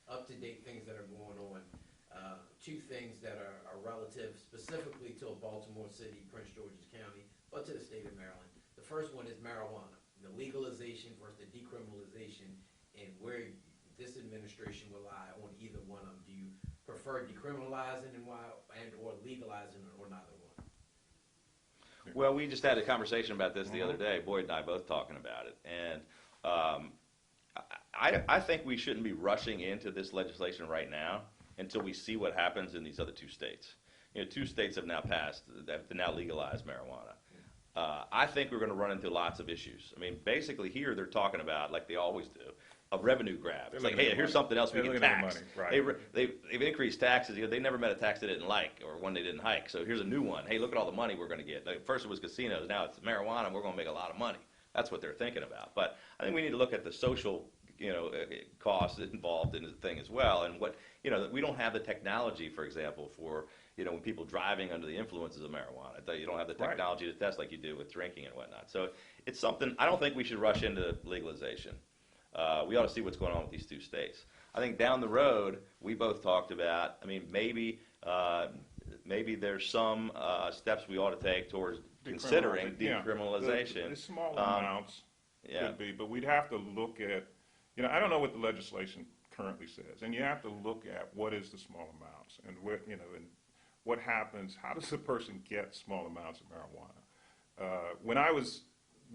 up-to-date things that are going on. Two things that are relative specifically to Baltimore City, Prince George's County, but to the state of Maryland. The first one is marijuana, the legalization versus the decriminalization, and where this administration will lie on either one of them. Do you prefer decriminalizing and or legalizing or neither one? Well, we just had a conversation about this the other day. Boyd and I both talking about it, and I think we shouldn't be rushing into this legislation right now until we see what happens in these other two states. You know, two states have now passed, have now legalized marijuana. I think we're going to run into lots of issues. I mean, basically here they're talking about, like they always do, a revenue grab. It's like, hey, here's something else we can tax. Right. They've increased taxes. You know, they never met a tax they didn't like or one they didn't hike. So here's a new one. Hey, look at all the money we're going to get. Like, first it was casinos. Now it's marijuana, and we're going to make a lot of money. That's what they're thinking about. But I think we need to look at the social, you know, costs involved in the thing as well. And what, you know, we don't have the technology, for example, for, you know, when people driving under the influences of marijuana. You don't have the technology to test like you do with drinking and whatnot. So it's something, I don't think we should rush into legalization. We ought to see what's going on with these two states. I think down the road, we both talked about, I mean, maybe there's some steps we ought to take towards considering decriminalization. The small amounts could be, but we'd have to look at, you know, I don't know what the legislation currently says, and you have to look at what is the small amounts and what, you know, and what happens, how does a person get small amounts of marijuana? When I was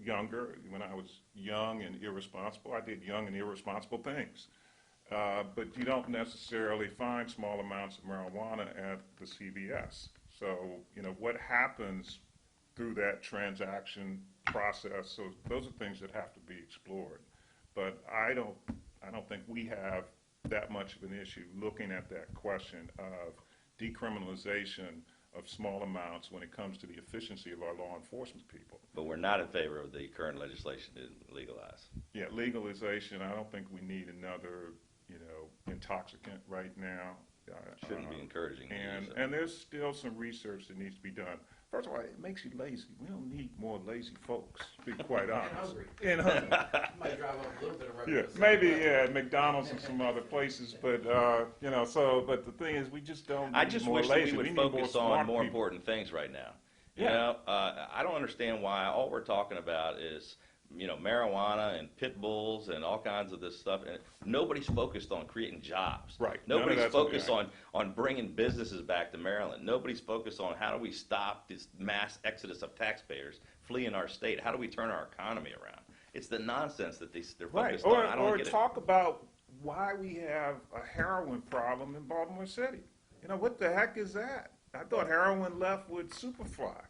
younger, when I was young and irresponsible, I did young and irresponsible things. But you don't necessarily find small amounts of marijuana at the CVS. So, you know, what happens through that transaction process, so those are things that have to be explored. But I don't think we have that much of an issue looking at that question of decriminalization of small amounts when it comes to the efficiency of our law enforcement people. But we're not in favor of the current legislation to legalize. Yeah, legalization, I don't think we need another, you know, intoxicant right now. Shouldn't be encouraging. And there's still some research that needs to be done. First of all, it makes you lazy. We don't need more lazy folks, to be quite honest. And hungry. Might drive up a little bit of revenue. Yeah, maybe, yeah, McDonald's and some other places, but, you know, so, but the thing is, we just don't need I just more wish lazy. that we would focus on more important things right now. You know, I don't understand why all we're talking about is, you know, marijuana and pit bulls and all kinds of this stuff, and nobody's focused on creating jobs. Right. Nobody's focused on bringing businesses back to Maryland. Nobody's focused on how do we stop this mass exodus of taxpayers fleeing our state. How do we turn our economy around? It's the nonsense that they're focused on. I don't get it. Or talk about why we have a heroin problem in Baltimore City. You know, what the heck is that? I thought heroin left with Superfly.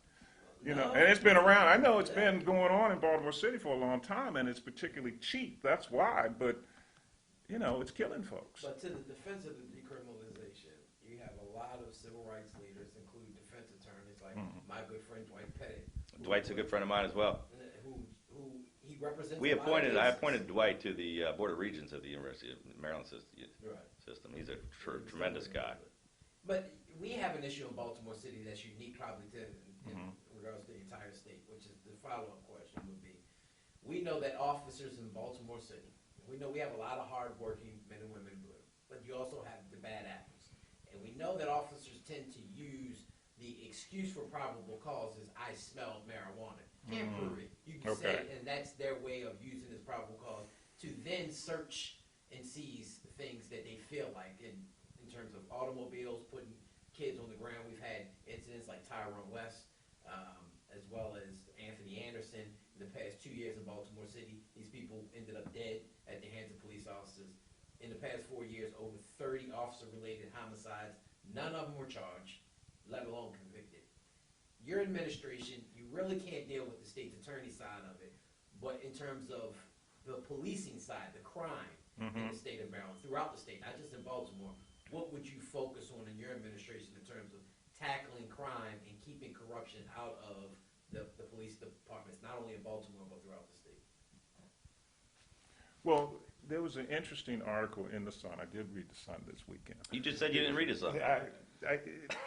You know, and it's been around. I know it's been going on in Baltimore City for a long time, and it's particularly cheap. That's why. But, you know, it's killing folks. But to the defense of the decriminalization, you have a lot of civil rights leaders, including defense attorneys like my good friend Dwight Pettit. Dwight's a good friend of mine as well. Who he represents. I appointed Dwight to the Board of Regents of the University of Maryland system. He's a tremendous guy. But we have an issue in Baltimore City that's unique probably to in regards to the entire state, which is the follow-up question would be, we know that officers in Baltimore City, we know we have a lot of hard-working men and women in blue, but you also have the bad apples. And we know that officers tend to use the excuse for probable cause is I smelled marijuana. Can't prove it. You can say it, and that's their way of using this probable cause to then search and seize things that they feel like in terms of automobiles, putting kids on the ground. We've had incidents like Tyrone West, as well as Anthony Anderson. In the past 2 years in Baltimore City, these people ended up dead at the hands of police officers. In the past 4 years, over 30 officer-related homicides. None of them were charged, let alone convicted. Your administration, you really can't deal with the state's attorney side of it, but in terms of the policing side, the crime in the state of Maryland, throughout the state, not just in Baltimore, what would you focus on in your administration in terms of tackling crime and keeping corruption out of the police departments, not only in Baltimore, but throughout the state? Well, there was an interesting article in the Sun. I did read the Sun this weekend. You just said you didn't read the Sun.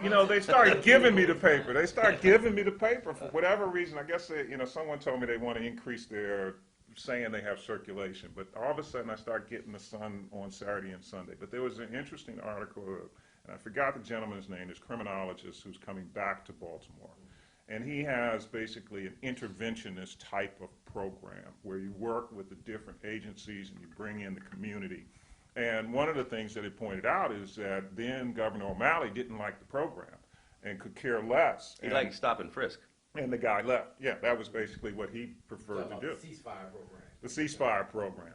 You know, they started giving me the paper. They started giving me the paper for whatever reason. I guess they, you know, someone told me they want to increase their saying they have circulation, but all of a sudden I start getting the Sun on Saturday and Sunday. But there was an interesting article, and I forgot the gentleman's name, this criminologist who's coming back to Baltimore. And he has basically an interventionist type of program where you work with the different agencies and you bring in the community. And one of the things that he pointed out is that then Governor O'Malley didn't like the program and could care less. He liked stop and frisk. And the guy left. Yeah, that was basically what he preferred to do. The ceasefire program. The ceasefire program.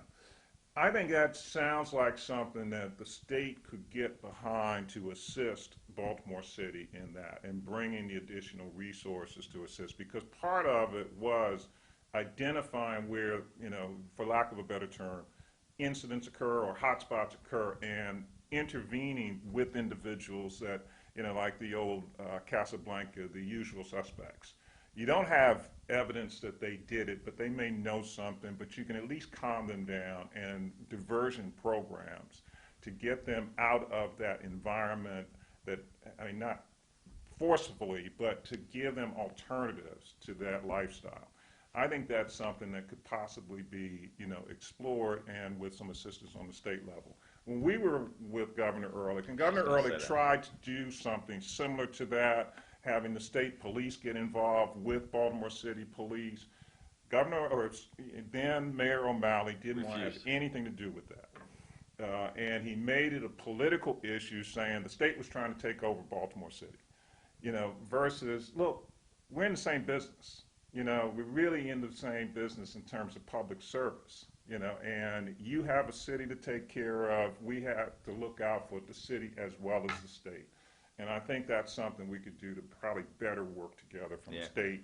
I think that sounds like something that the state could get behind to assist Baltimore City in that and bringing the additional resources to assist, because part of it was identifying where, you know, for lack of a better term, incidents occur or hotspots occur and intervening with individuals that, you know, like the old Casablanca, the usual suspects. You don't have evidence that they did it, but they may know something, but you can at least calm them down, and diversion programs to get them out of that environment that, I mean, not forcefully, but to give them alternatives to that lifestyle. I think that's something that could possibly be, you know, explored, and with some assistance on the state level. When we were with Governor Ehrlich, and Governor Ehrlich tried to do something similar to that, having the state police get involved with Baltimore City Police. Then Mayor O'Malley didn't want to have anything to do with that. And he made it a political issue, saying the state was trying to take over Baltimore City. You know, versus, look, we're in the same business. You know, we're really in the same business in terms of public service. You know, and you have a city to take care of. We have to look out for the city as well as the state. And I think that's something we could do to probably better work together from the state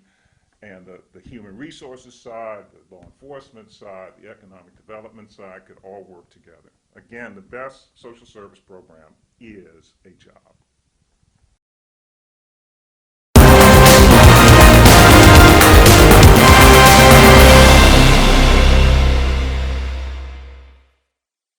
and the human resources side, the law enforcement side, the economic development side could all work together. Again, the best social service program is a job.